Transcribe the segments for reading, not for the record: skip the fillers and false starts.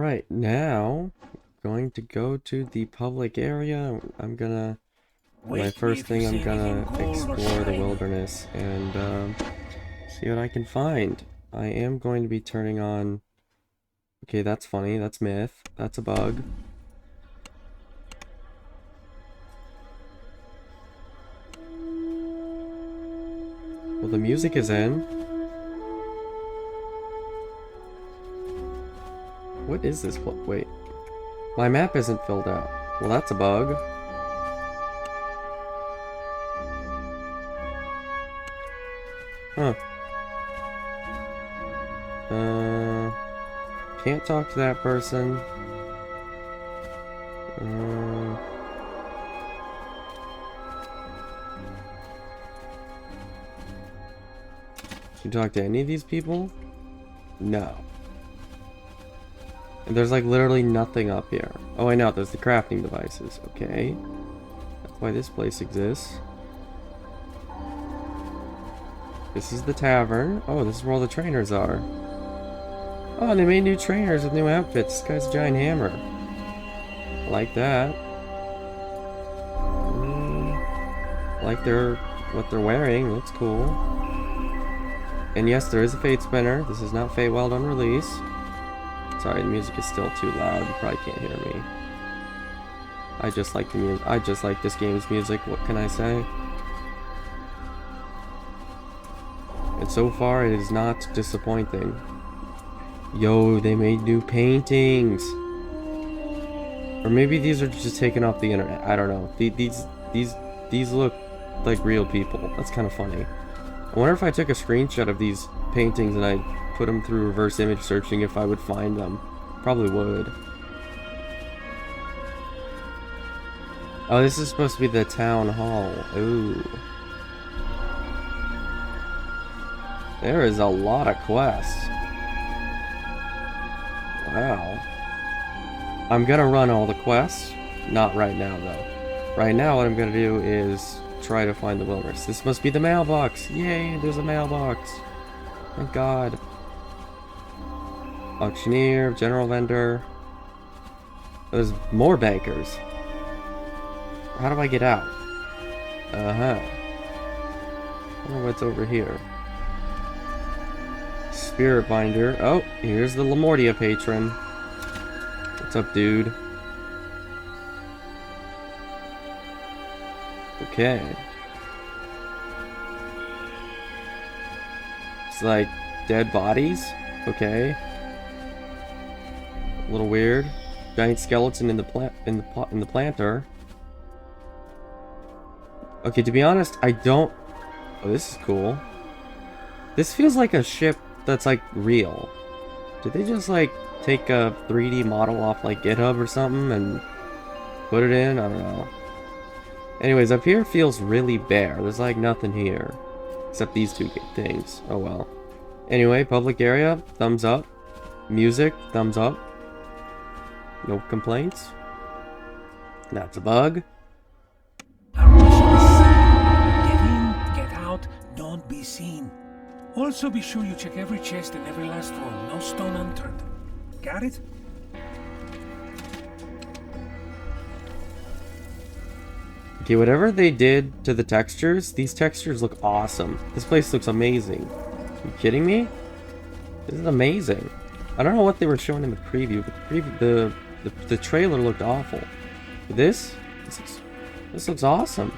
Alright, now going to go to the public area. My first thing, I'm gonna explore the wilderness and see what I can find. I am going to be turning on... Okay, that's funny. That's myth. That's a bug. Well, the music is in. What is this? Wait. My map isn't filled out. Well, that's a bug. Huh. Can't talk to that person. Can you talk to any of these people? No. And there's like literally nothing up here. Oh, I know, there's the crafting devices. Okay. That's why this place exists. This is the tavern. Oh, this is where all the trainers are. Oh, and they made new trainers with new outfits. This guy's a giant hammer. I like that. I like what they're wearing. Looks cool. And yes, there is a Fate Spinner. This is not Fate Wild on release. Sorry, the music is still too loud. You probably can't hear me. I just like the music. I just like this game's music. What can I say? And so far, it is not disappointing. Yo, they made new paintings. Or maybe these are just taken off the internet. I don't know. These look like real people. That's kind of funny. I wonder if I took a screenshot of these paintings and I put them through reverse image searching if I would find them. Probably would. Oh, this is supposed to be the town hall. Ooh. There is a lot of quests. Wow. I'm gonna run all the quests. Not right now, though. Right now, what I'm gonna do is try to find the wilderness. This must be the mailbox. Yay, there's a mailbox. Thank God. Auctioneer, general vendor. There's more bankers. How do I get out? I wonder what's over here. Spirit binder. Oh, here's the Lamordia patron. What's up, dude? Okay. It's like dead bodies. Okay. A little weird. Giant skeleton in the planter. Okay, to be honest, I don't... Oh, this is cool. This feels like a ship that's like real. Did they just like take a 3D model off like GitHub or something and put it in? I don't know. Anyways, up here feels really bare. There's like nothing here except these two things. Oh well. Anyway, public area, thumbs up. Music, thumbs up. No complaints. That's a bug. Our mission is simple. Get in, get out, don't be seen. Also be sure you check every chest and every last room. No stone unturned. Got it? Okay, whatever they did to the textures, these textures look awesome. This place looks amazing. Are you kidding me? This is amazing. I don't know what they were showing in the preview, but the trailer looked awful. This looks awesome.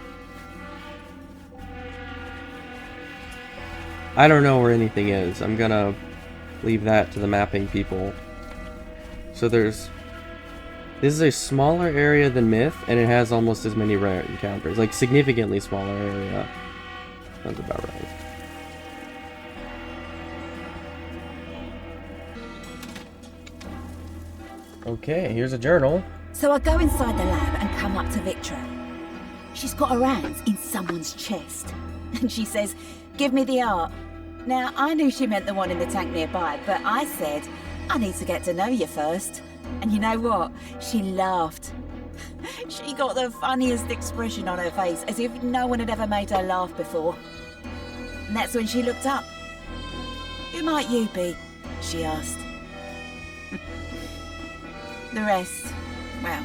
I don't know where anything is. I'm gonna leave that to the mapping people. So this is a smaller area than Myth, and it has almost as many rare encounters. Like, significantly smaller area. Sounds about right. Okay, here's a journal. So I go inside the lab and come up to Victra. She's got her hands in someone's chest. And she says, "Give me the art." Now, I knew she meant the one in the tank nearby, but I said, "I need to get to know you first." And you know what? She laughed. She got the funniest expression on her face, as if no one had ever made her laugh before. And that's when she looked up. "Who might you be?" she asked. The rest, well,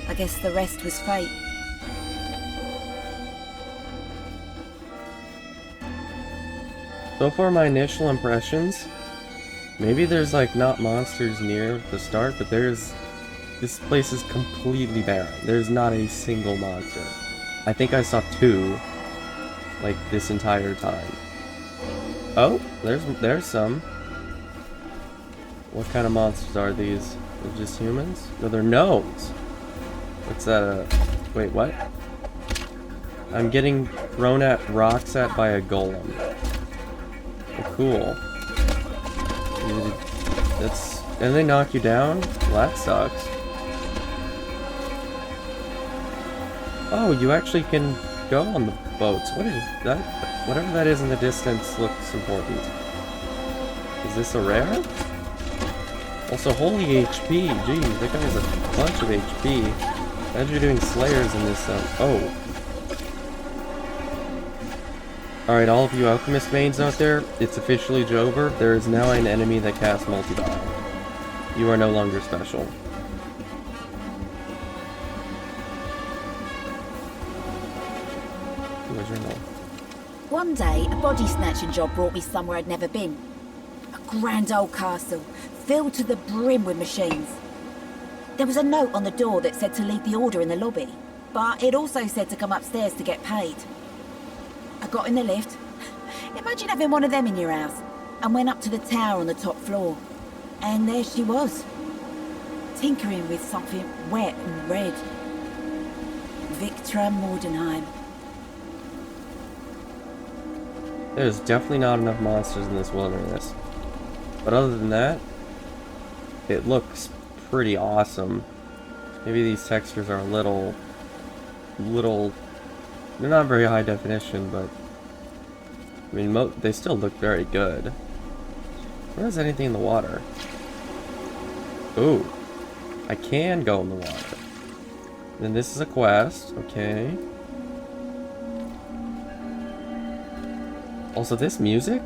I guess the rest was fate. So far, my initial impressions, maybe there's like not monsters near the start, but this place is completely barren. There's not a single monster. I think I saw 2, like, this entire time. Oh, there's some. What kind of monsters are these? They're just humans? No, they're gnomes. What's that? Wait, what? I'm getting thrown at rocks at by a golem. Oh, cool. And they knock you down? Well, that sucks. Oh, you actually can go on the boats. What is that? Whatever that is in the distance looks important. Is this a rare? Also, holy HP. Jeez, that guy has a bunch of HP. As you're doing slayers in this, oh. Alright, all of you alchemist mains out there, it's officially over. There is now an enemy that casts multi-bile. You are no longer special. One day, a body snatching job brought me somewhere I'd never been. A grand old castle, filled to the brim with machines. There was a note on the door that said to leave the order in the lobby, but it also said to come upstairs to get paid. I got in the lift. Imagine having one of them in your house, and went up to the tower on the top floor. And there she was, tinkering with something wet and red. Victra Mordenheim. There's definitely not enough monsters in this wilderness. But other than that, it looks pretty awesome. Maybe these textures are a little... They're not very high definition, but... I mean, they still look very good. Where is anything in the water? Ooh. I can go in the water. Then this is a quest. Okay. Also, this music?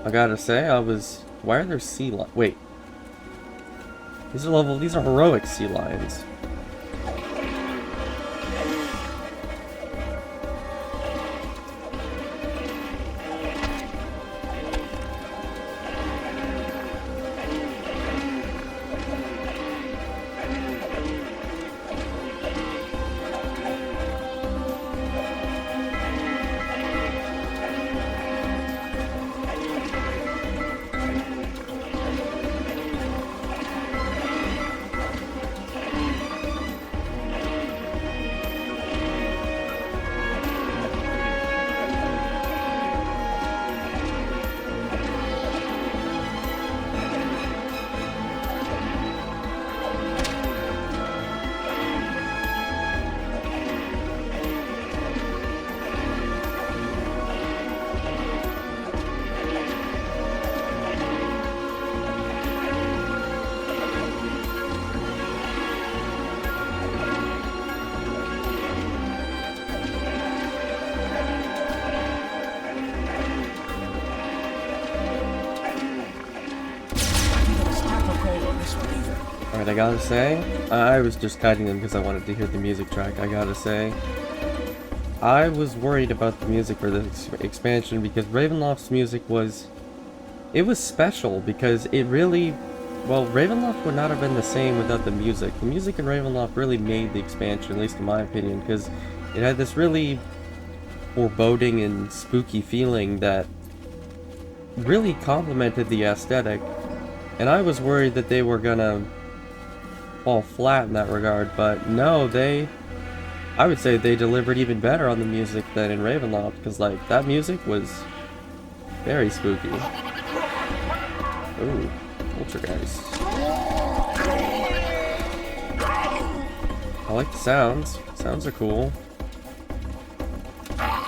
I gotta say, why are there sea lions? Wait. These are heroic sea lions. Alright, I gotta say, I was just guiding them because I wanted to hear the music track. I gotta say, I was worried about the music for this expansion because Ravenloft's music was special because it really, well, Ravenloft would not have been the same without the music. The music in Ravenloft really made the expansion, at least in my opinion, because it had this really foreboding and spooky feeling that really complemented the aesthetic. And I was worried that they were gonna fall flat in that regard, but no, I would say they delivered even better on the music than in Ravenloft, because like, that music was very spooky. Ooh, poltergeist. I like the sounds. Sounds are cool. I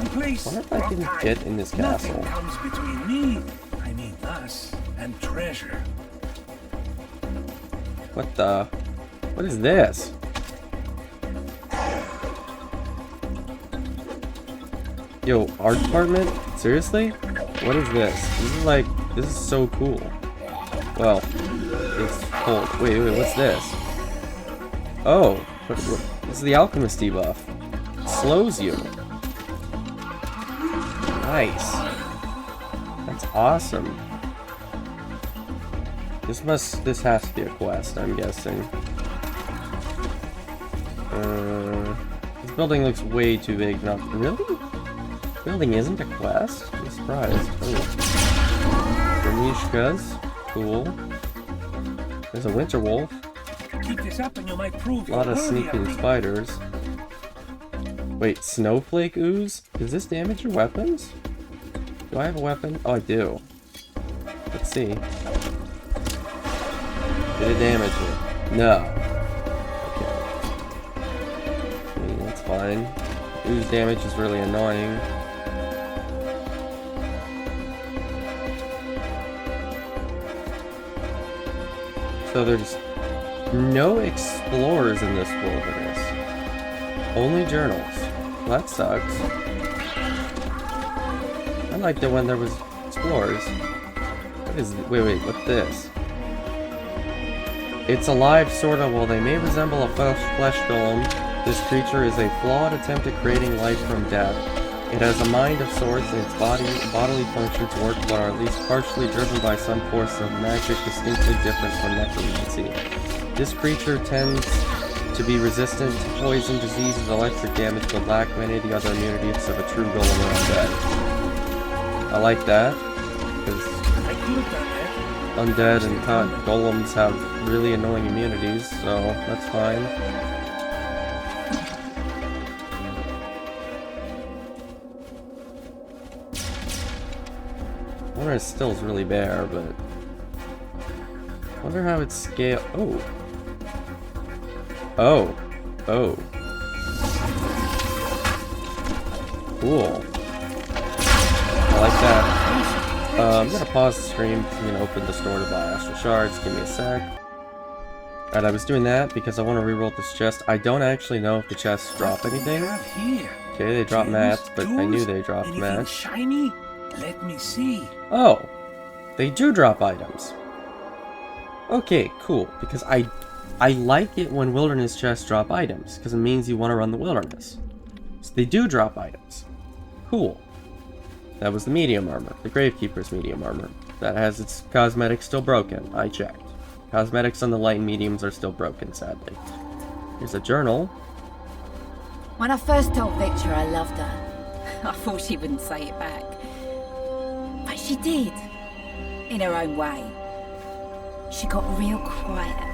wonder if I can get in this castle. Nothing comes between me, I mean us, and treasure. What is this? Yo, art department? Seriously? What is this? This is so cool. Well, it's cold. Wait, what's this? Oh, this is the alchemist debuff. It slows you. Nice. That's awesome. This has to be a quest, I'm guessing. This building looks way too big. Not really? This building isn't a quest? I'm surprised. Oh. Granishkas. Cool. There's a winter wolf. Keep this up and you might prove A lot of worthy sneaking me. spiders. Wait, snowflake ooze? Does this damage your weapons? Do I have a weapon? Oh, I do. Let's see. Did it damage it? No. Okay. That's fine. Ooze damage is really annoying. So there's no explorers in this wilderness. Only journals. Well, that sucks. I liked it when there was explorers. What is it? Wait, what's this? It's alive, sorta. While they may resemble a flesh golem, this creature is a flawed attempt at creating life from death. It has a mind of sorts, and its bodily functions work, but are at least partially driven by some force of magic distinctly different from necromancy. This creature tends to be resistant to poison, diseases, electric damage, but lack many of the other immunities of a true golem or undead. I like that, because undead and golems have really annoying immunities, so that's fine. I wonder if it still is really bare, but I wonder how it's scale. Oh. Cool. I like that. I'm gonna pause the stream. I'm gonna open the store to buy astral shards. Give me a sec. Alright, I was doing that because I want to reroll this chest. I don't actually know if the chests drop anything. Okay, they drop mats, but I knew they dropped mats. Shiny? Let me see. Oh, they do drop items. Okay, cool. Because I like it when wilderness chests drop items, because it means you want to run the wilderness. So they do drop items. Cool. That was the medium armor, the Gravekeeper's medium armor. That has its cosmetics still broken. I checked. Cosmetics on the light and mediums are still broken, sadly. Here's a journal. When I first told Victor I loved her, I thought she wouldn't say it back. But she did, in her own way. She got real quiet.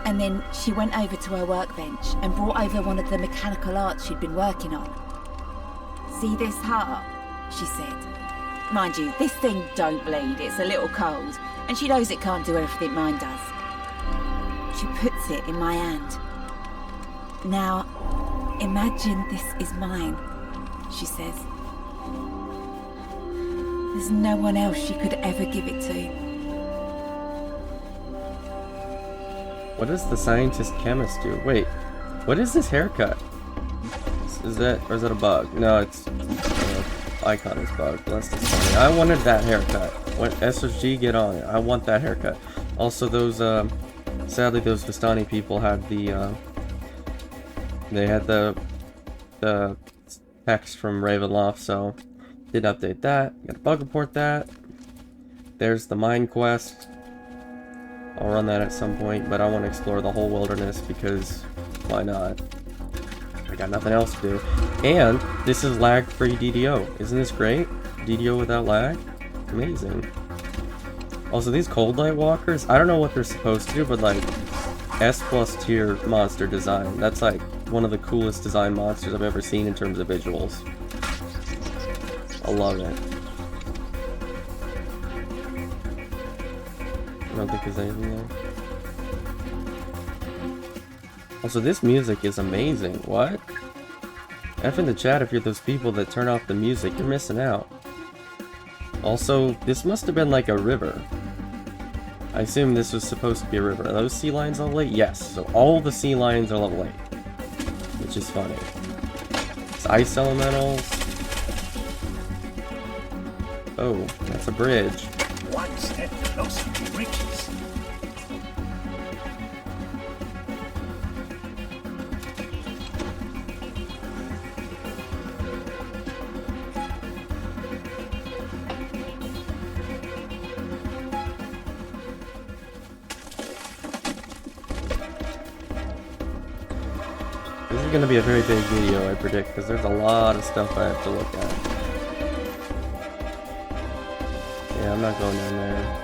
And then she went over to her workbench and brought over one of the mechanical arts she'd been working on. See this heart? She said. Mind you, this thing don't bleed, it's a little cold, and she knows it can't do everything mine does. She puts it in my hand. Now, imagine this is mine, she says. There's no one else she could ever give it to. What does the scientist chemist do? Wait, what is this haircut? Is that, or is that a bug? No, it's icon is bugged. That's just funny. I wanted that haircut. What SSG, get on it. I want that haircut. Also, those sadly those Vistani people had the they had the text from Ravenloft, so did update that. Got a bug report that. There's the mine quest. I'll run that at some point, but I want to explore the whole wilderness because why not? I got nothing else to do. And this is lag-free DDO. Isn't this great? DDO without lag? Amazing. Also, these cold light walkers, I don't know what they're supposed to do, but like S+ tier monster design. That's like one of the coolest design monsters I've ever seen in terms of visuals. I love it. I don't think there's anything there. Also, this music is amazing. What? F in the chat if you're those people that turn off the music. You're missing out. Also, this must have been like a river. I assume this was supposed to be a river. Are those sea lions level 8? Yes. So all the sea lions are level 8. Which is funny. It's ice elementals. Oh, that's a bridge. one step closer to riches. This is going to be a very big video, I predict, because there's a lot of stuff I have to look at. Yeah, I'm not going down there.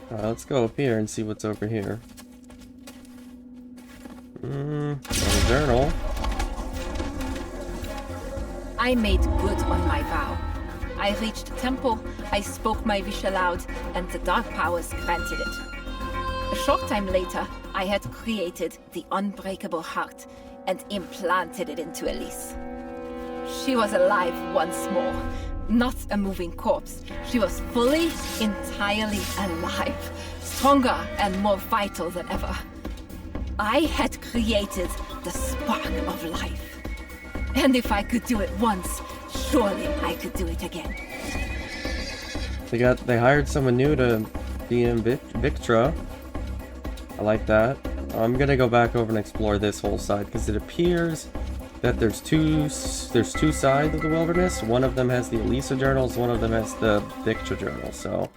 Alright, let's go up here and see what's over here. A journal. I made good on my vow. I reached the temple, I spoke my wish aloud, and the dark powers granted it. A short time later, I had created the unbreakable heart and implanted it into Elise. She was alive once more, not a moving corpse. She was fully, entirely alive, stronger and more vital than ever. I had created the spark of life. And if I could do it once, surely I could do it again. They hired someone new to be in Victra. I like that. I'm gonna go back over and explore this whole side because it appears that there's two sides of the wilderness. One of them has the Elisa journals, one of them has the Victra journals. So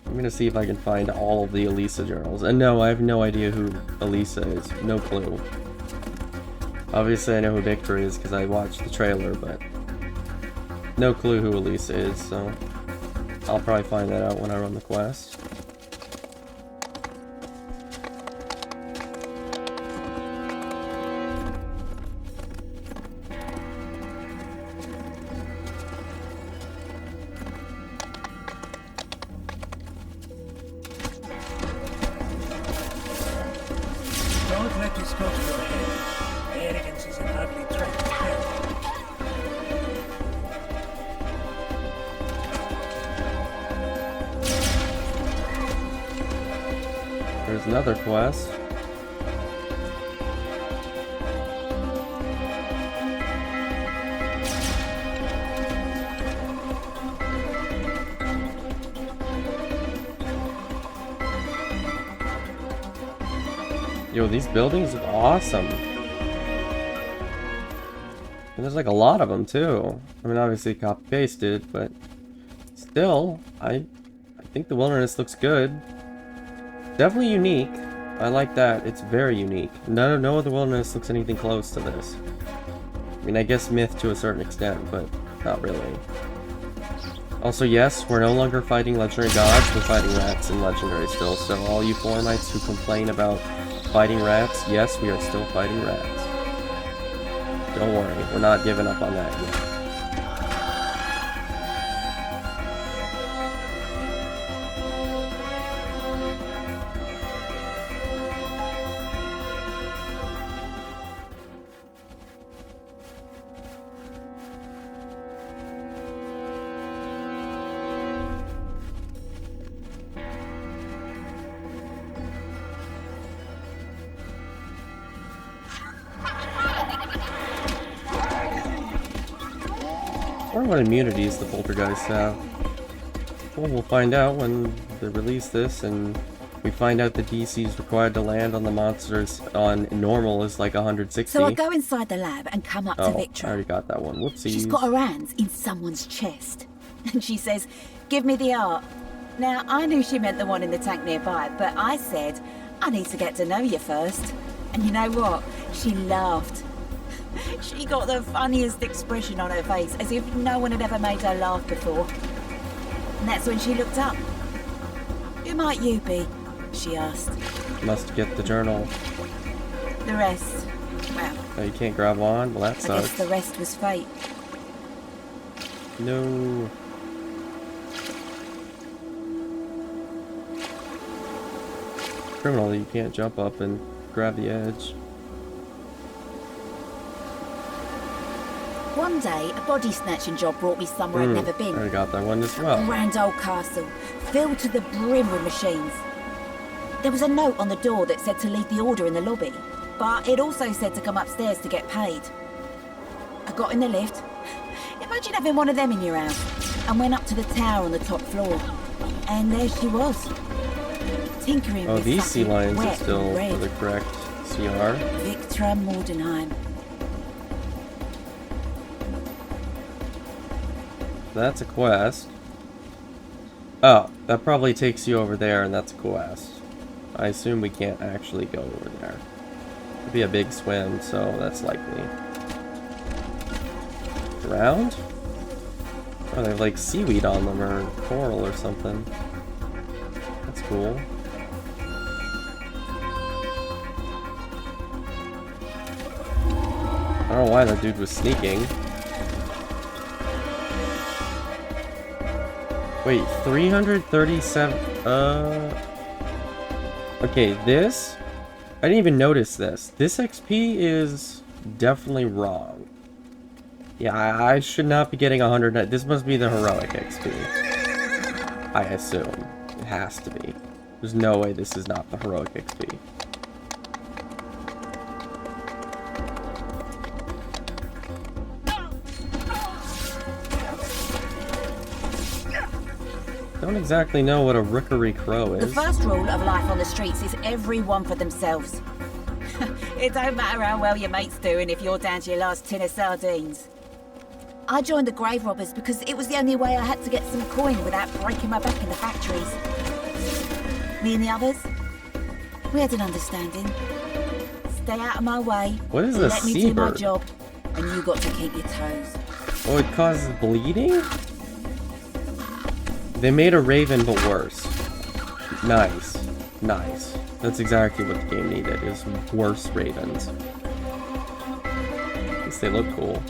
I'm gonna see if I can find all of the Elisa journals. And no, I have no idea who Elisa is. No clue. Obviously I know who Victra is because I watched the trailer, but no clue who Elisa is, so I'll probably find that out when I run the quest. Don't let this go to your head. Arrogance is an ugly trait to have. There's another quest. Yo, these buildings are awesome. And there's like a lot of them too. I mean, obviously copy-pasted, but still, I think the wilderness looks good. Definitely unique. I like that. It's very unique. No other wilderness looks anything close to this. I mean, I guess myth to a certain extent, but not really. Also, yes, we're no longer fighting legendary gods. We're fighting rats in legendary still. So all you Formites who complain about fighting rats, yes, we are still fighting rats. Don't worry, we're not giving up on that yet. I wonder what immunities the poltergeists have. Well, we'll find out when they release this and we find out the DC's required to land on the monsters on normal is like 160. So I go inside the lab and come up to I Victra. already got that one. Whoopsies. She's got her hands in someone's chest. And she says, give me the art. Now, I knew she meant the one in the tank nearby, but I said, I need to get to know you first. And you know what? She laughed. She got the funniest expression on her face, as if no one had ever made her laugh before. And that's when she looked up. Who might you be? She asked. Must get the journal. The rest, well, Oh, you can't grab on? Well, that I sucks. guess the rest was fate. No. Criminal that you can't jump up and grab the edge. Why one day, a body snatching job brought me somewhere I'd never been. I got that one as well. A grand old castle, filled to the brim with machines. There was a note on the door that said to leave the order in the lobby, but it also said to come upstairs to get paid. I got in the lift. Imagine having one of them in your house, and went up to the tower on the top floor. And there she was, tinkering with these sea something lions are wet still and red. for the correct CR. Victra Mordenheim. That's a quest. Oh, that probably takes you over there, and that's a quest. I assume we can't actually go over there. It'd be a big swim, so that's likely. Drowned? Oh, they have like seaweed on them, or coral or something. That's cool. I don't know why that dude was sneaking. Wait, 337, okay, this, I didn't even notice this. This XP is definitely wrong. Yeah, I should not be getting 100, this must be the heroic XP. I assume. It has to be. There's no way this is not the heroic XP. Don't exactly know what a rookery crow is. The first rule of life on the streets is everyone for themselves. It don't matter how well your mate's doing if you're down to your last tin of sardines. I joined the grave robbers because it was the only way I had to get some coin without breaking my back in the factories. Me and the others, we had an understanding. Stay out of my way. What is a let me do my seabird? job, and you got to keep your toes. Oh, it causes bleeding? They made a raven, but worse. Nice. Nice. That's exactly what the game needed, is worse ravens. At least they look cool.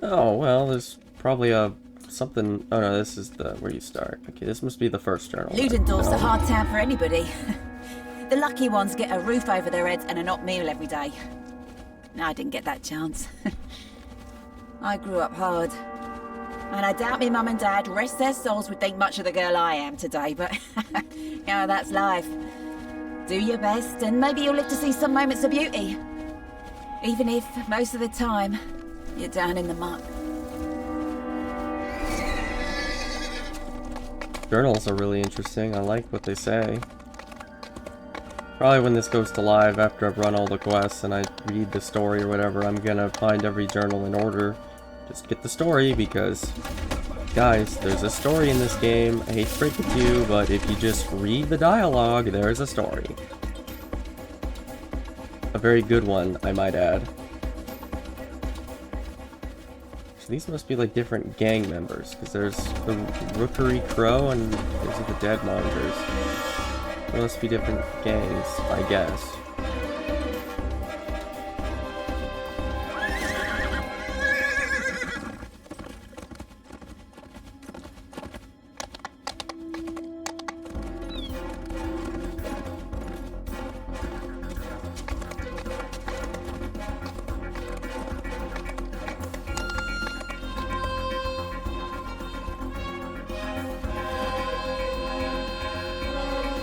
Oh, well, there's probably a... something... Oh, no, this is the... where you start. Okay, this must be the first journal. Ludendorff's No. a hard town for anybody. The lucky ones get a roof over their heads and a hot meal every day. I didn't get that chance. I grew up hard. And I doubt me mum and dad, rest their souls, would think much of the girl I am today, but you know, that's life. Do your best, and maybe you'll live to see some moments of beauty. Even if, most of the time, you're down in the muck. Journals are really interesting. I like what they say. Probably when this goes to live, after I've run all the quests and I read the story or whatever, I'm gonna find every journal in order. Just get the story, because, guys, there's a story in this game. I hate to break it to you, but if you just read the dialogue, there's a story. A very good one, I might add. So these must be like different gang members, because there's the Rookery Crow and those are the Deadmongers. There must be different gangs, I guess.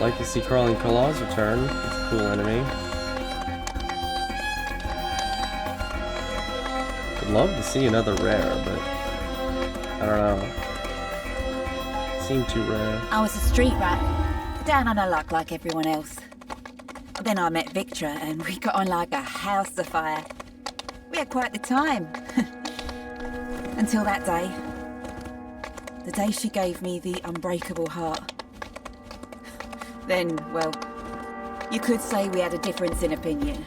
Like to see Crawling Claws return. It's a cool enemy. Would love to see another rare, but I don't know. Seemed too rare. I was a street rat, down on her luck like everyone else. Then I met Victra, and we got on like a house afire. We had quite the time. Until that day. The day she gave me the unbreakable heart. Then, well, you could say we had a difference in opinion.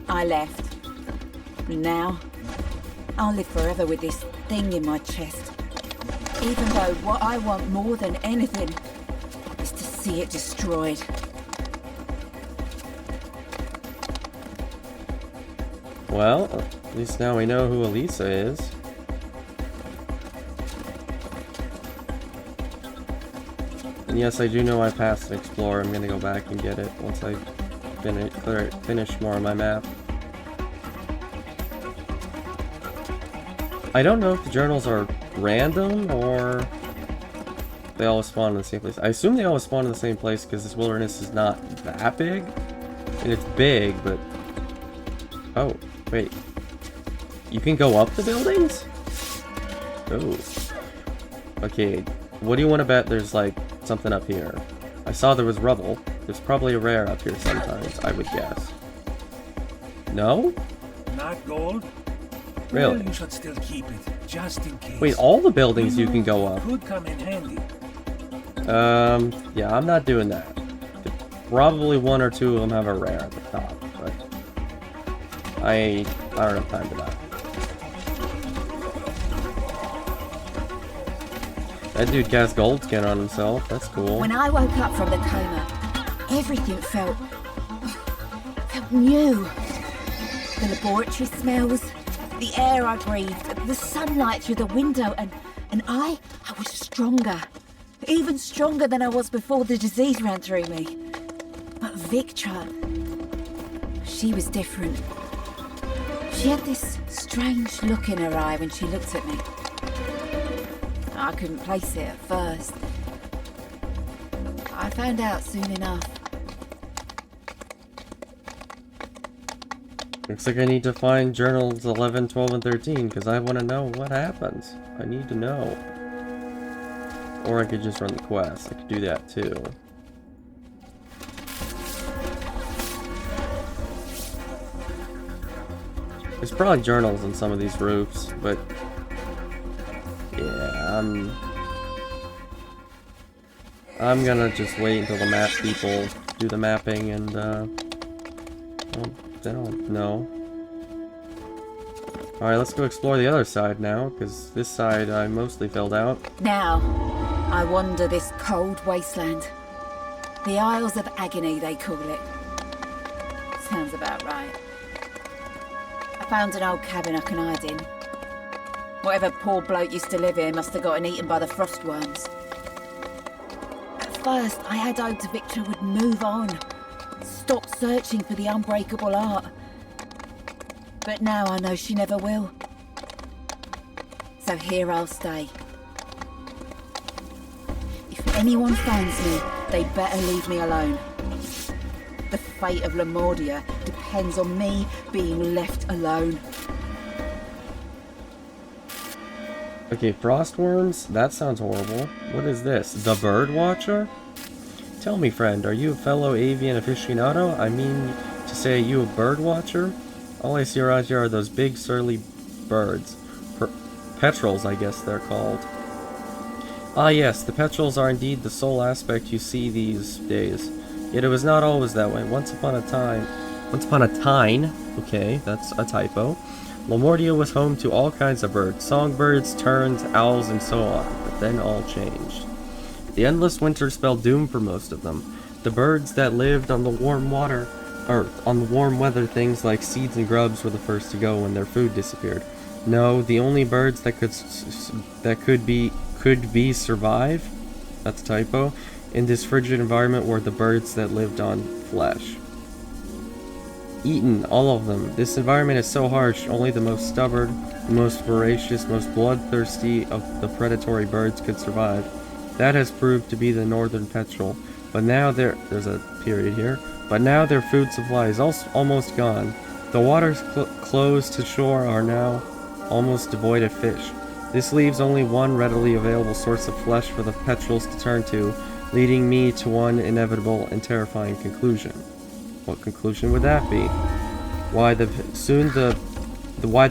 I left. And now, I'll live forever with this thing in my chest. Even though what I want more than anything is to see it destroyed. Well, at least now we know who Elisa is. And yes, I do know I passed an Explorer. I'm gonna go back and get it once I finish more of my map. I don't know if the journals are random or they always spawn in the same place. I assume they always spawn in the same place because this wilderness is not that big. And it's big, but... Oh, wait. You can go up the buildings? Oh. Okay, what do you want to bet there's, like, something up here? I saw there was rubble. There's probably a rare up here sometimes, I would guess. No? Not gold? Really? Well, you should still keep it, just in case. Wait, all the buildings you can go up. Could come in handy. Yeah, I'm not doing that. Probably one or two of them have a rare at the top, but... I don't have time for that. That dude cast gold skin on himself. That's cool. When I woke up from the coma, everything felt new. The laboratory smells, the air I breathed, the sunlight through the window, and I was stronger. Even stronger than I was before the disease ran through me. But Victra, she was different. She had this strange look in her eye when she looked at me. I couldn't place it at first. I found out soon enough. Looks like I need to find journals 11, 12, and 13, because I want to know what happens. I need to know. Or I could just run the quest. I could do that too. There's probably journals in some of these roofs, but... yeah, I'm gonna just wait until the map people do the mapping and, I don't know. Alright, let's go explore the other side now, because this side I mostly filled out. Now, I wander this cold wasteland. The Isles of Agony, they call it. Sounds about right. I found an old cabin I can hide in. Whatever poor bloke used to live here must have gotten eaten by the frost worms. At first, I had hoped Victra would move on. Stop searching for the unbreakable art. But now I know she never will. So here I'll stay. If anyone finds me, they better leave me alone. The fate of Lamordia depends on me being left alone. Okay, frostworms? That sounds horrible. What is this? The Bird Watcher? Tell me, friend, are you a fellow avian aficionado? I mean to say, are you a bird watcher? All I see around here are those big surly birds. Petrels, I guess they're called. Ah yes, the petrels are indeed the sole aspect you see these days. Yet it was not always that way. Once upon a time, okay, that's a typo, Lamordia was home to all kinds of birds, songbirds, terns, owls, and so on, but then all changed. The endless winter spelled doom for most of them. The birds that lived on the warm weather things like seeds and grubs were the first to go when their food disappeared. No, the only birds that could be survive, that's a typo, in this frigid environment were the birds that lived on flesh. Eaten, all of them. This environment is so harsh, only the most stubborn, the most voracious, most bloodthirsty of the predatory birds could survive. That has proved to be the northern petrel, but now there's a period here, but now their food supply is almost gone. The waters close to shore are now almost devoid of fish. This leaves only one readily available source of flesh for the petrels to turn to, leading me to one inevitable and terrifying conclusion. What conclusion would that be? Why the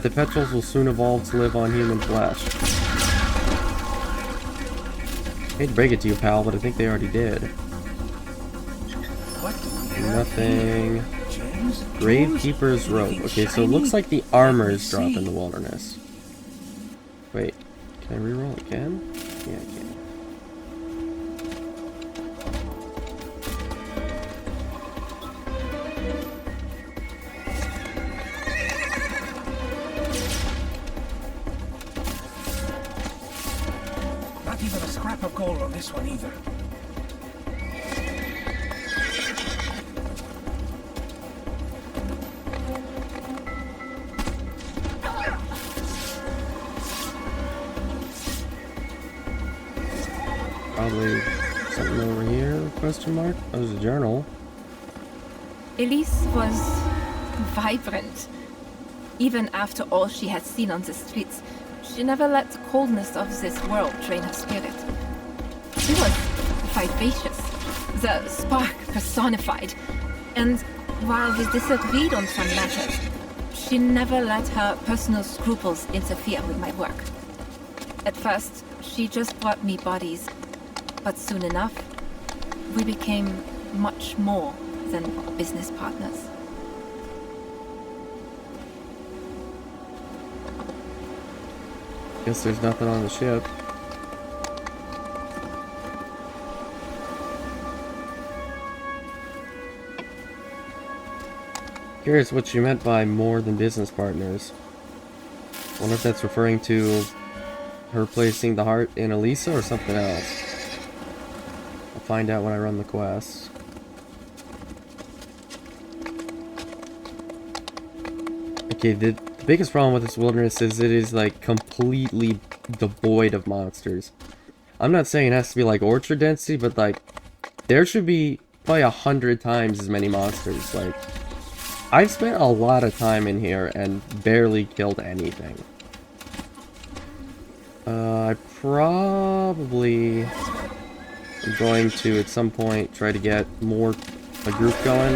petrels will soon evolve to live on human flesh. I hate to break it to you, pal, but I think they already did. Nothing. Gravekeeper's robe. Okay, so it looks like the armors drop in the wilderness. Wait, can I reroll again? Yeah, I can. Not even a scrap of gold on this one either. Probably something over here, question mark? Oh, there's a journal. Elise was vibrant. Even after all she had seen on the streets, she never let the coldness of this world drain her spirit. She was vivacious, the spark personified, and while we disagreed on some matters, she never let her personal scruples interfere with my work. At first, she just brought me bodies, but soon enough, we became much more than business partners. Guess there's nothing on the ship. Curious what she meant by more than business partners. Wonder if that's referring to her placing the heart in Elisa or something else. I'll find out when I run the quest. Okay, the biggest problem with this wilderness is it is like completely devoid of monsters. I'm not saying it has to be like orchard density, but like there should be probably 100 times as many monsters. Like I've spent a lot of time in here and barely killed anything. I probably am going to at some point try to get a group going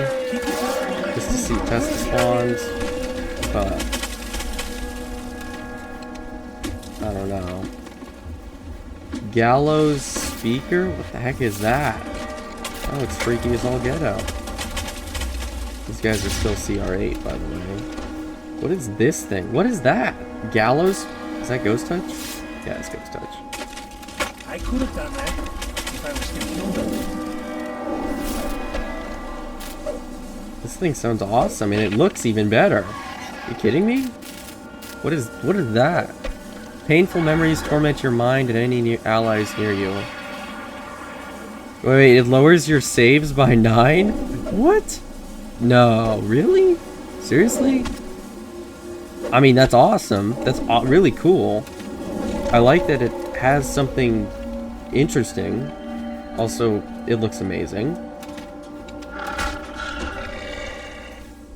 just to see test the spawns. But I don't know. Gallows speaker? What the heck is that? Oh, it's freaky as all get out. These guys are still CR8, by the way. What is this thing? What is that? Gallows? Is that ghost touch? Yeah, it's ghost touch. I could have done that if I was still human. This thing sounds awesome, and it looks even better. You kidding me? What is that? Painful memories torment your mind and any allies near you. Wait, it lowers your saves by 9? What? No, really? Seriously? I mean, that's awesome. That's really cool. I like that it has something interesting. Also, it looks amazing.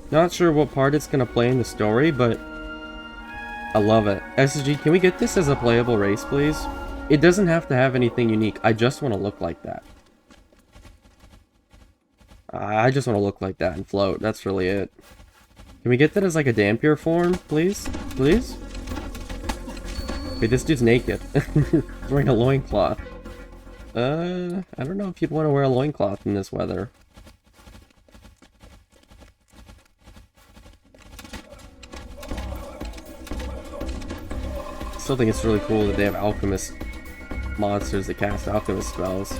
Not sure what part it's gonna play in the story, but I love it. SSG, can we get this as a playable race, please? It doesn't have to have anything unique. I just want to look like that. I just want to look like that and float. That's really it. Can we get that as like a Dampier form, please? Please? Wait, this dude's naked. He's wearing a loincloth. I don't know if you'd want to wear a loincloth in this weather. I still think it's really cool that they have alchemist monsters that cast alchemist spells.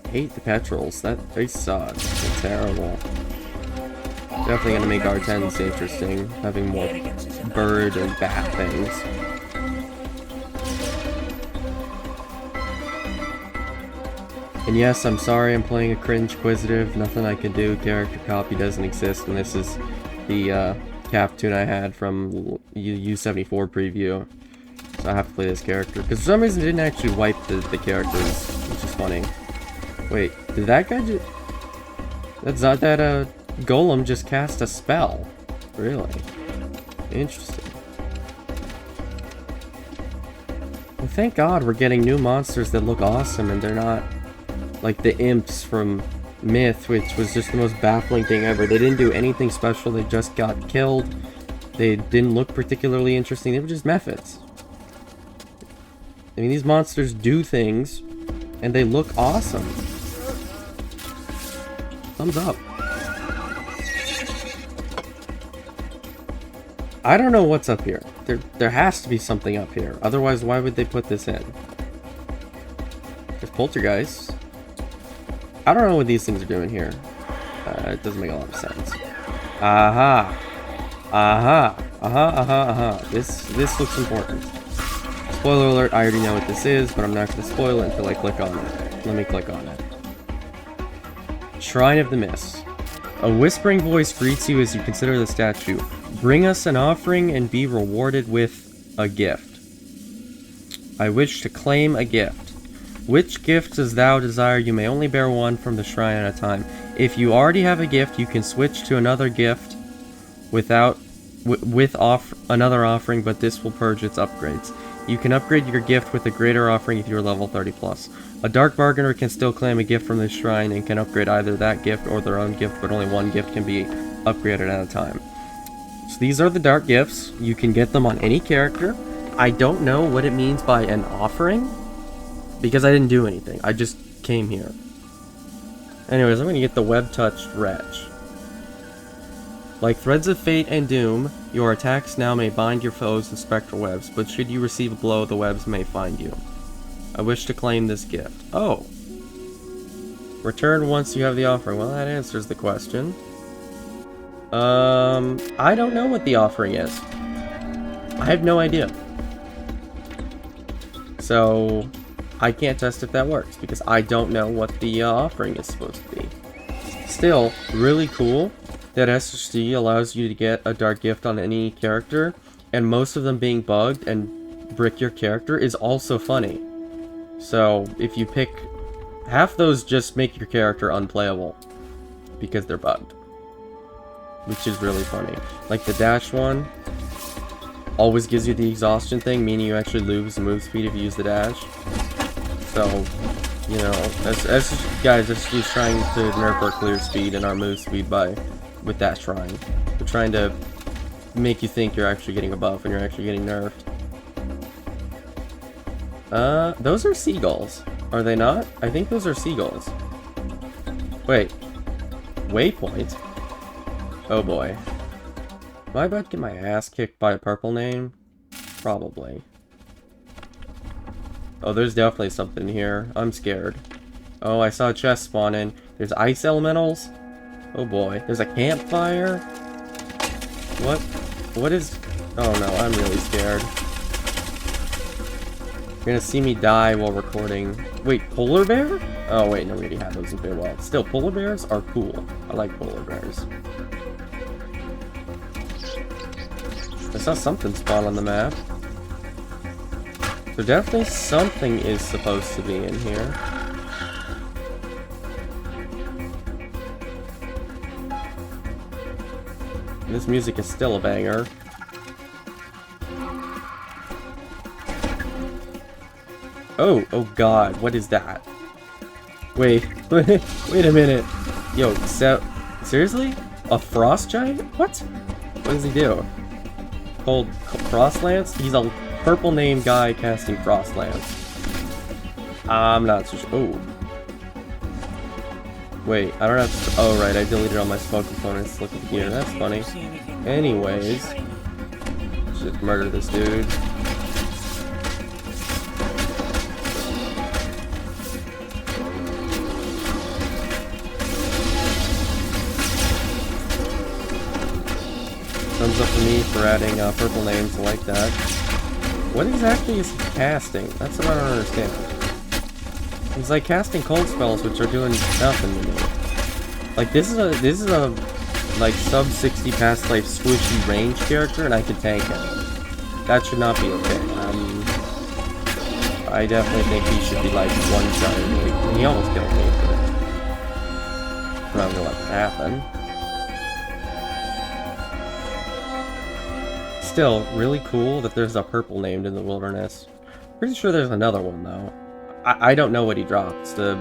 Hate the petrels. They suck. They're terrible. Definitely gonna make R10s interesting, having more bird and bat things. And yes, I'm sorry I'm playing a cringe quizzitive. Nothing I can do. Character copy doesn't exist, and this is the cap tune I had from U74 preview. So I have to play this character. Because for some reason it didn't actually wipe the characters, which is funny. Wait, did that guy just... That golem just cast a spell? Really? Interesting. Well, thank God we're getting new monsters that look awesome and they're not like the imps from Myth, which was just the most baffling thing ever. They didn't do anything special, they just got killed. They didn't look particularly interesting, they were just methods. I mean, these monsters do things, and they look awesome. Thumbs up. I don't know what's up here. There has to be something up here. Otherwise, why would they put this in? There's poltergeists. I don't know what these things are doing here. It doesn't make a lot of sense. Aha. Aha. Aha, aha, aha. This looks important. Spoiler alert, I already know what this is, but I'm not going to spoil it until I click on it. Let me click on it. Shrine of the Mist. A whispering voice greets you as you consider the statue. Bring us an offering and be rewarded with a gift. I wish to claim a gift. Which gift does thou desire? You may only bear one from the shrine at a time. If you already have a gift, you can switch to another gift with another offering, but this will purge its upgrades. You can upgrade your gift with a greater offering if you are level 30+. A dark bargainer can still claim a gift from this shrine and can upgrade either that gift or their own gift, but only one gift can be upgraded at a time. So these are the dark gifts. You can get them on any character. I don't know what it means by an offering, because I didn't do anything. I just came here. Anyways, I'm going to get the web-touched wretch. Like threads of fate and doom, your attacks now may bind your foes in spectral webs, but should you receive a blow, the webs may find you. I wish to claim this gift. Oh. Return once you have the offering. Well, that answers the question. I don't know what the offering is. I have no idea. So, I can't test if that works, because I don't know what the offering is supposed to be. Still, really cool that SSD allows you to get a dark gift on any character, and most of them being bugged and brick your character is also funny. So, if you pick... half those just make your character unplayable, because they're bugged. Which is really funny. Like the dash one, always gives you the exhaustion thing, meaning you actually lose move speed if you use the dash. So, you know, guys, SSD is trying to nerf our clear speed and our move speed with that shrine. They're trying to make you think you're actually getting a buff and you're actually getting nerfed. Those are seagulls. Are they not? I think those are seagulls. Wait. Waypoint? Oh boy. Am I about to get my ass kicked by a purple name? Probably. Oh, there's definitely something here. I'm scared. Oh, I saw a chest spawn in. There's ice elementals. Oh boy. There's a campfire. What? What is... oh no, I'm really scared. You're gonna see me die while recording. Wait, polar bear? Oh wait, no, we already had those in Farewell. Still, polar bears are cool. I like polar bears. I saw something spawn on the map. So definitely something is supposed to be in here. This music is still a banger. Oh, oh god, what is that? Wait, wait a minute. Yo, seriously? A frost giant? What? What does he do? Cold Frost Lance? He's a purple name guy casting Frost Lance. I'm not so sure. Oh. Wait, I don't have to... oh, right, I deleted all my smoke components. Look at here, that's funny. Anyways. Just murder this dude. Thumbs up for me for adding purple names like that. What exactly is he casting? That's what I don't understand. He's like casting cold spells, which are doing nothing to me. Like this is a like sub 60 past life squishy range character, and I can tank him. That should not be okay. I definitely think he should be like one-shotting me. He almost killed me, but I'm not gonna let that happen. Still, really cool that there's a purple named in the wilderness. Pretty sure there's another one, though. I don't know what he drops. The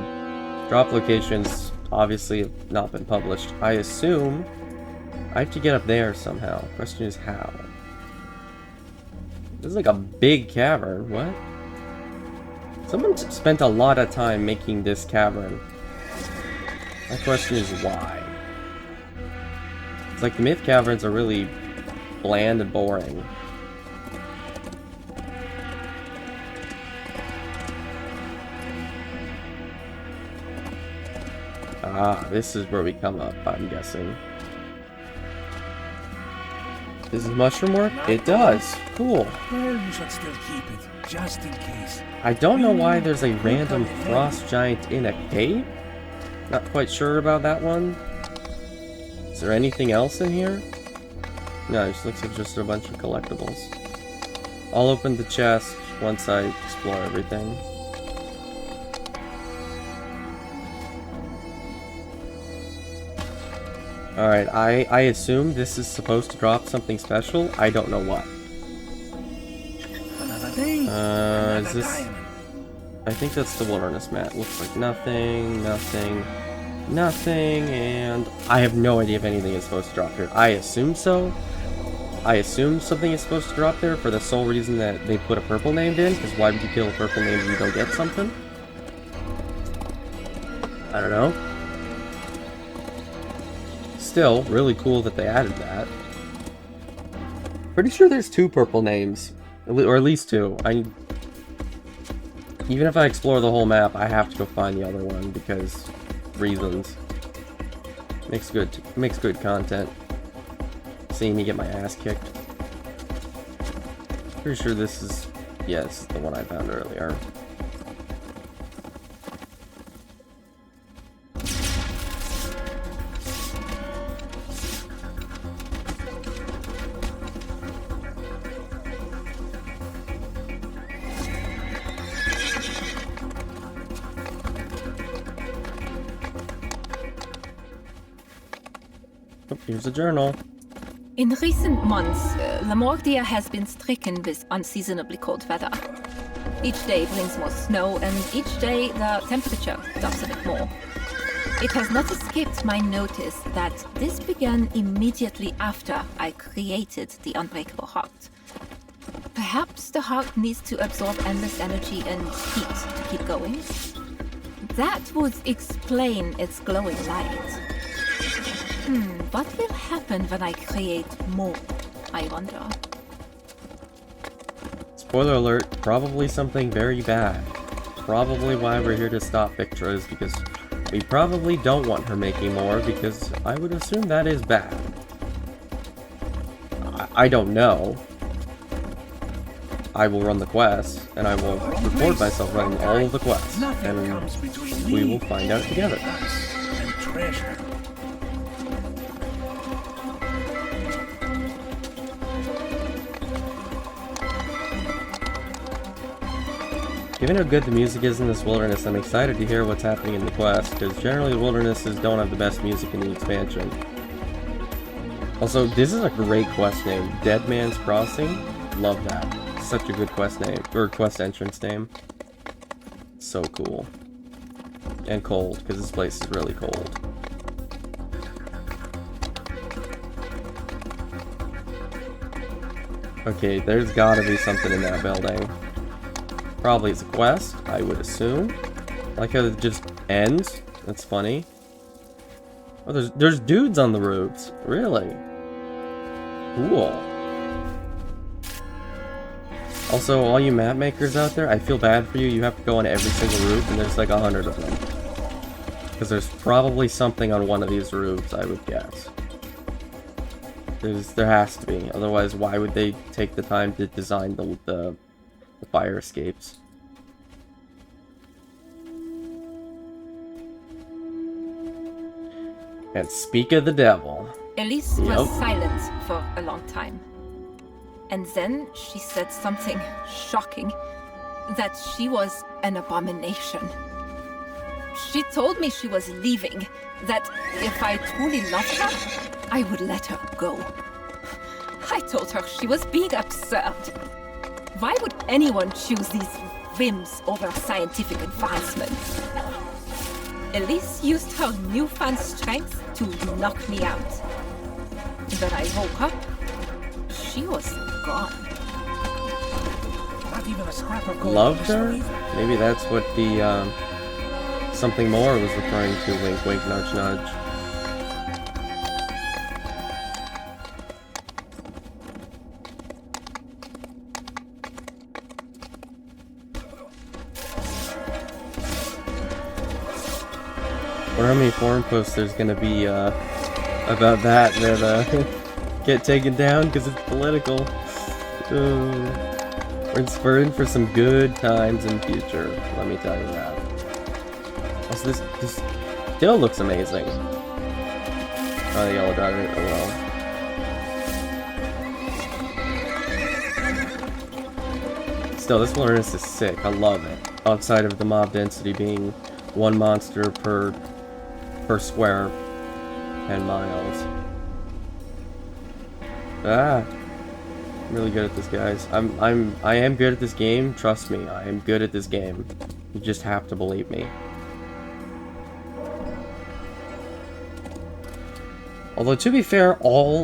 drop locations obviously have not been published. I assume I have to get up there somehow. Question is how. This is like a big cavern. What? Someone spent a lot of time making this cavern. My question is why? It's like the myth caverns are really bland and boring. Ah, this is where we come up, I'm guessing. Does this mushroom work? It does. Cool. Well, you should still keep it, just in case. I don't know why there's a random frost giant in a cave. Not quite sure about that one. Is there anything else in here? No, it just looks like just a bunch of collectibles. I'll open the chest once I explore everything. Alright, I assume this is supposed to drop something special. I don't know what. Another day, Is this... diamond. I think that's the wilderness map. Looks like nothing, nothing, nothing, and I have no idea if anything is supposed to drop here. I assume so. I assume something is supposed to drop there for the sole reason that they put a purple named in, because why would you kill a purple name if you don't get something? I don't know. Still, really cool that they added that. Pretty sure there's 2 purple names. Or at least 2. Even if I explore the whole map, I have to go find the other one because reasons. Makes good content. Seeing me get my ass kicked. Pretty sure this is... yeah, this is the one I found earlier. Oh, here's a journal. In recent months, Lamordia has been stricken with unseasonably cold weather. Each day brings more snow, and each day the temperature drops a bit more. It has not escaped my notice that this began immediately after I created the Unbreakable Heart. Perhaps the heart needs to absorb endless energy and heat to keep going? That would explain its glowing light. What will happen when I create more, I wonder? Spoiler alert, probably something very bad. Probably why we're here to stop Victra is because we probably don't want her making more, because I would assume that is bad. I don't know. I will run the quest, and I will record myself running all of the quests, and we will find out together. And treasure. Given how good the music is in this wilderness, I'm excited to hear what's happening in the quest, because generally wildernesses don't have the best music in the expansion. Also, this is a great quest name, Dead Man's Crossing. Love that. Such a good quest name, or quest entrance name. So cool. And cold, because this place is really cold. Okay, there's gotta be something in that building. Probably it's a quest, I would assume. I like how it just ends. That's funny. Oh, there's dudes on the roofs. Really? Cool. Also, all you map makers out there, I feel bad for you. You have to go on every single roof, and there's like 100 of them. Because there's probably something on one of these roofs, I would guess. There has to be. Otherwise, why would they take the time to design the fire escapes? And speak of the devil. Elise was silent for a long time. And then she said something shocking. That she was an abomination. She told me she was leaving. That if I truly loved her, I would let her go. I told her she was being absurd. Why would anyone choose these whims over scientific advancement? Elise used her newfound strength to knock me out. When I woke up, she was gone. Not even a scrap of gold. Loved her? Maybe that's what the, something more was referring to. Wink, wink, nudge, nudge. I wonder how many forum posts there's gonna be about that get taken down because it's political. We're in for some good times in future, let me tell you that. Also, this still looks amazing. Oh, the yellow dot. Oh well. Still, this wilderness is sick. I love it. Outside of the mob density being 1 monster per square 10 miles. Ah. I'm really good at this, guys. I am good at this game. Trust me, I am good at this game. You just have to believe me. Although, to be fair,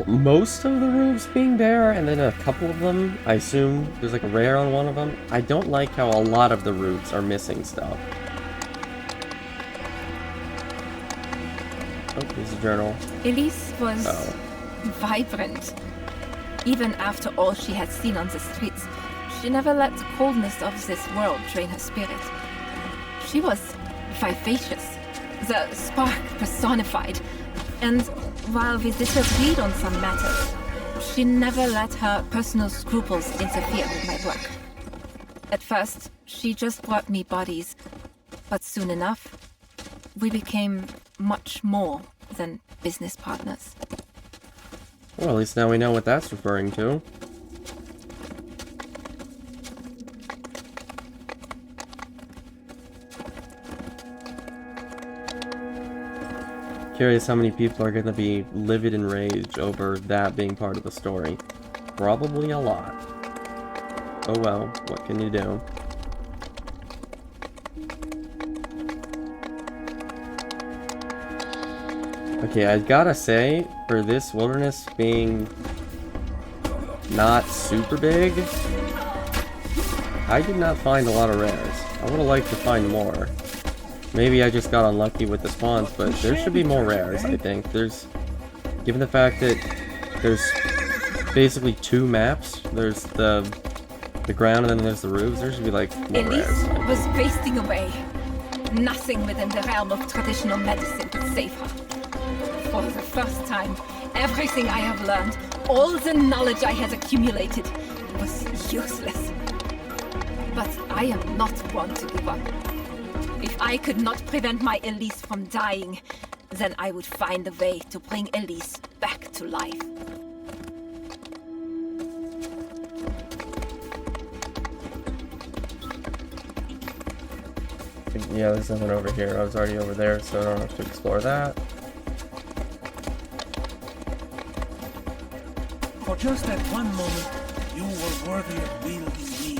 most of the roofs being bare, and then a couple of them, I assume there's like a rare on one of them. I don't like how a lot of the roofs are missing stuff. Oh, there's a journal. Elise was vibrant. Even after all she had seen on the streets, she never let the coldness of this world drain her spirit. She was vivacious, the spark personified, and while we disagreed on some matters, she never let her personal scruples interfere with my work. At first, she just brought me bodies, but soon enough, we became much more than business partners. Well, at least now we know what that's referring to. Curious how many people are going to be livid in rage over that being part of the story. Probably a lot. Oh well, what can you do? Okay, I gotta say, for this wilderness being not super big, I did not find a lot of rares. I would have liked to find more. Maybe I just got unlucky with the spawns, but there should be more rares, I think. Given the fact that there's basically 2 maps, there's the ground and then there's the roofs, there should be like more rares. Elise was wasting away. Nothing within the realm of traditional medicine could save her. For the first time, everything I have learned, all the knowledge I had accumulated, was useless. But I am not one to give up. If I could not prevent my Elise from dying, then I would find a way to bring Elise back to life. Yeah, there's nothing over here. I was already over there, so I don't have to explore that. For just that one moment, you were worthy of wielding me.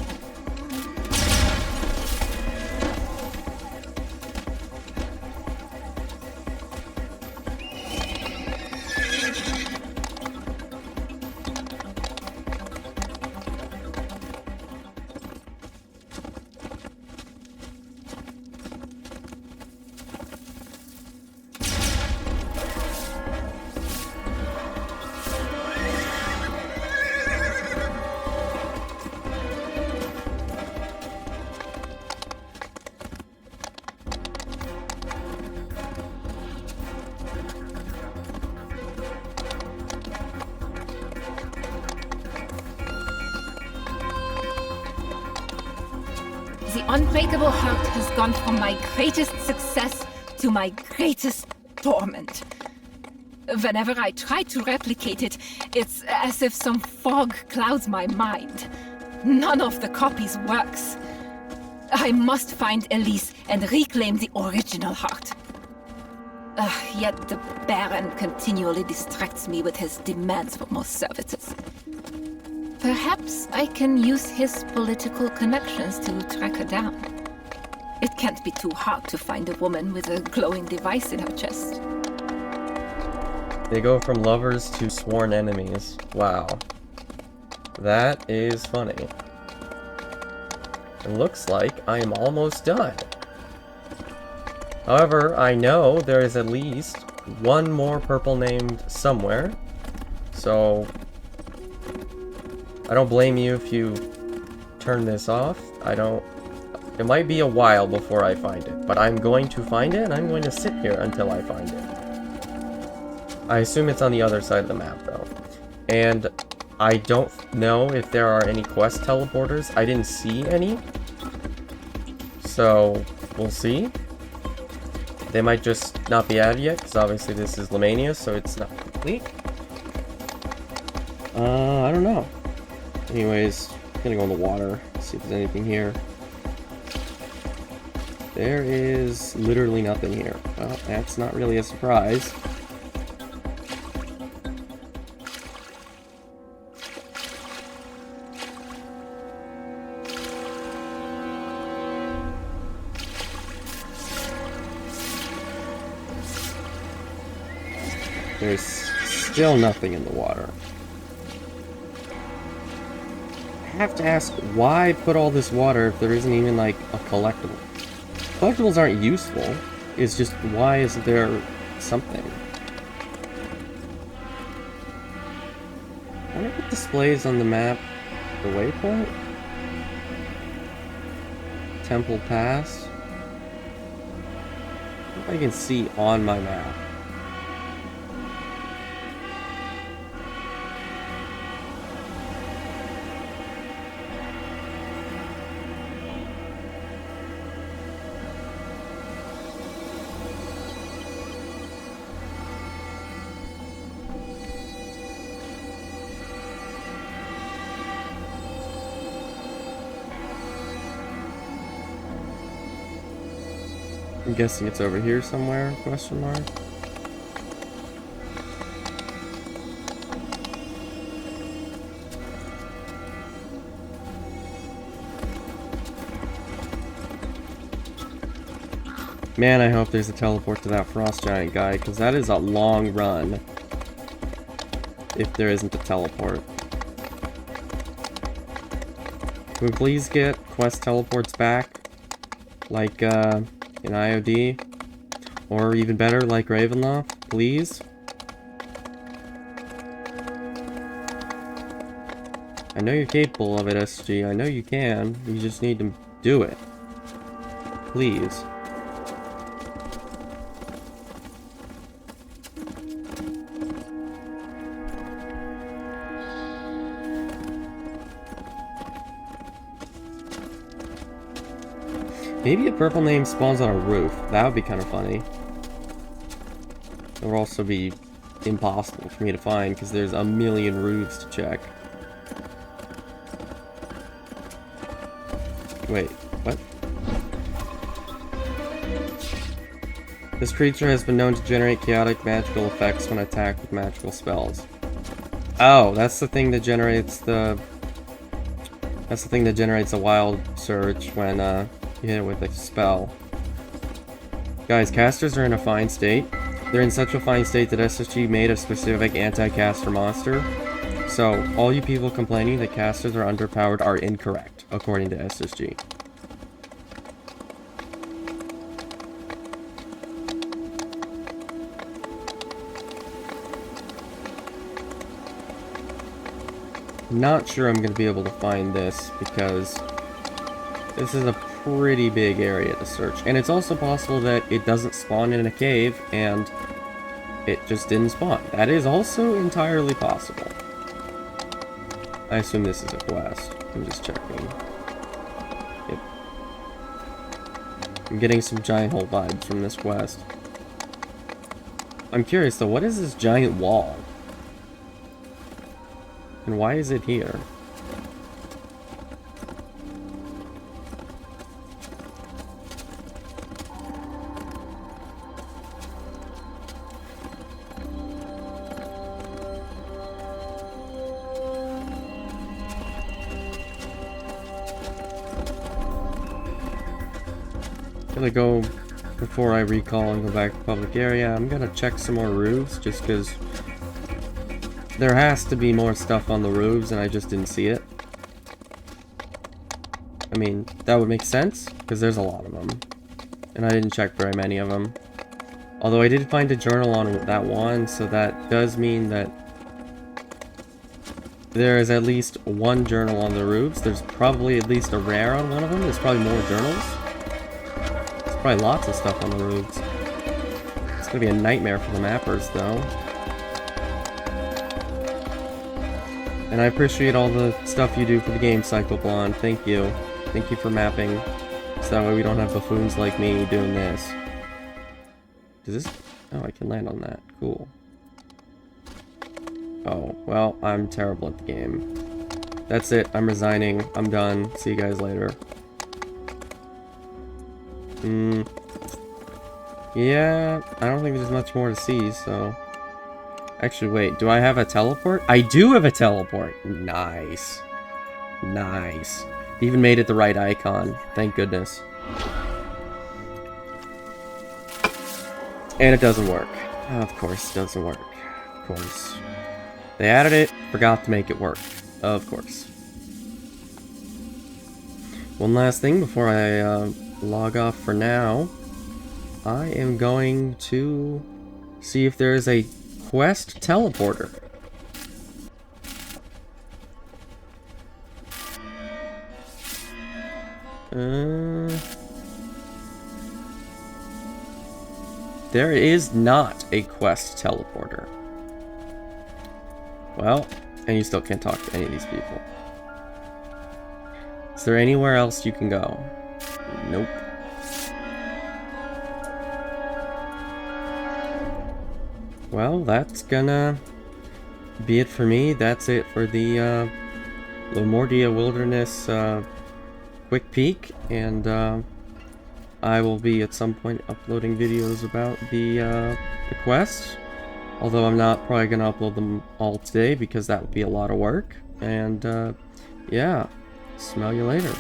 The unbreakable heart has gone from my greatest success to my greatest torment. Whenever I try to replicate it, it's as if some fog clouds my mind. None of the copies works. I must find Elise and reclaim the original heart. Yet the Baron continually distracts me with his demands for more services. Perhaps I can use his political connections to track her down. It can't be too hard to find a woman with a glowing device in her chest. They go from lovers to sworn enemies. Wow. That is funny. It looks like I am almost done. However, I know there is at least one more purple named somewhere. So I don't blame you if you turn this off. It might be a while before I find it, but I'm going to find it, and I'm going to sit here until I find it. I assume it's on the other side of the map, though. And I don't know if there are any quest teleporters. I didn't see any. So, we'll see. They might just not be added yet, because obviously this is Lamordia, so it's not complete. I don't know. Anyways, I'm gonna go in the water, see if there's anything here. There is literally nothing here. Well, that's not really a surprise. There's still nothing in the water. I have to ask, why put all this water if there isn't even, like, a collectible? Collectibles aren't useful. It's just, why isn't there something? I wonder if it displays on the map the waypoint? Temple Pass? I wonder if I can see on my map. I'm guessing it's over here somewhere, question mark. Man, I hope there's a teleport to that frost giant guy, because that is a long run. If there isn't a teleport. Can we please get quest teleports back? Like, in IOD, or even better, like Ravenloft, please. I know you're capable of it, SG. I know you can. You just need to do it. Please. Maybe a purple name spawns on a roof. That would be kind of funny. It would also be impossible for me to find because there's a million roofs to check. Wait, what? This creature has been known to generate chaotic magical effects when attacked with magical spells. Oh, that's the thing that generates the... That's the thing that generates a wild surge when, you hit it with a spell. Guys, casters are in a fine state. They're in such a fine state that SSG made a specific anti-caster monster. So, all you people complaining that casters are underpowered are incorrect, according to SSG. Not sure I'm going to be able to find this, because this is a pretty big area to search. And it's also possible that it doesn't spawn in a cave, and it just didn't spawn. That is also entirely possible. I assume this is a quest. I'm just checking. Yep. I'm getting some giant hole vibes from this quest. I'm curious though, what is this giant wall? And why is it here? Gonna go, before I recall and go back to public area, I'm gonna check some more roofs, just because there has to be more stuff on the roofs and I just didn't see it. I mean, that would make sense, because there's a lot of them. And I didn't check very many of them. Although I did find a journal on that one, so that does mean that there is at least one journal on the roofs. There's probably at least a rare on one of them. There's probably more journals. Probably lots of stuff on the roofs. It's gonna be a nightmare for the mappers, though. And I appreciate all the stuff you do for the game, Psycho Blonde. Thank you. Thank you for mapping, so that way we don't have buffoons like me doing this. Does this... Oh, I can land on that. Cool. Oh, well, I'm terrible at the game. That's it. I'm resigning. I'm done. See you guys later. Yeah, I don't think there's much more to see, so... Actually, wait. Do I have a teleport? I do have a teleport! Nice. Nice. Even made it the right icon. Thank goodness. And it doesn't work. Of course, it doesn't work. Of course. They added it, forgot to make it work. Of course. One last thing before I log off for now. I am going to see if there is a quest teleporter. There is not a quest teleporter. Well, and you still can't talk to any of these people. Is there anywhere else you can go? Nope. Well, that's gonna be it for me. That's it for the Lamordia Wilderness quick peek, and I will be at some point uploading videos about the quest. Although I'm not probably gonna upload them all today because that would be a lot of work. And yeah, smell you later.